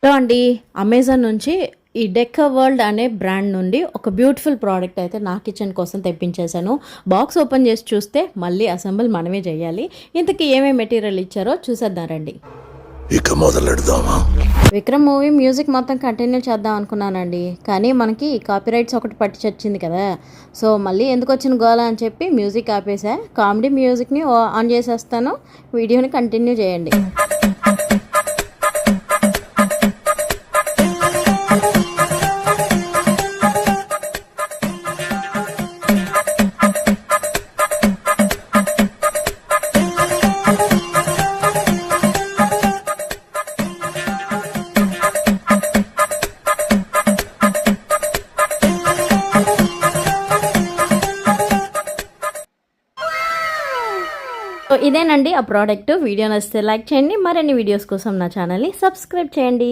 Hello అండి, Amazon నుంచి ఈ డెక్క వరల్డ్ అనే బ్రాండ్ నుండి ఒక బ్యూటిఫుల్ ప్రోడక్ట్ అయితే నా కిచెన్ కోసం తెప్పించేశాను. బాక్స్ ఓపెన్ చేసి చూస్తే మళ్ళీ అసెంబుల్ మనమే చేయాలి. ఇంతకీ ఏమేమి మెటీరియల్ ఇచ్చారో చూసేద్దాం రండి. ఇక మొదలెడదామా? విక్రమ్ మూవీ మ్యూజిక్ మొత్తం కంటిన్యూ చేద్దాం అనుకున్నానండి, కానీ మనకి కాపీరైట్స్ ఒకటి పట్టి చచ్చింది కదా. సో మళ్ళీ ఎందుకు వచ్చిన గోల అని చెప్పి మ్యూజిక్ ఆపేసా. కామెడీ మ్యూజిక్ని ఆన్ చేసేస్తాను, వీడియోని కంటిన్యూ చేయండి. ఇదేనండి ఆ ప్రోడక్ట్. వీడియో నచ్చితే లైక్ చేయండి. మరిన్ని వీడియోస్ కోసం నా ఛానల్ని సబ్స్క్రైబ్ చేయండి.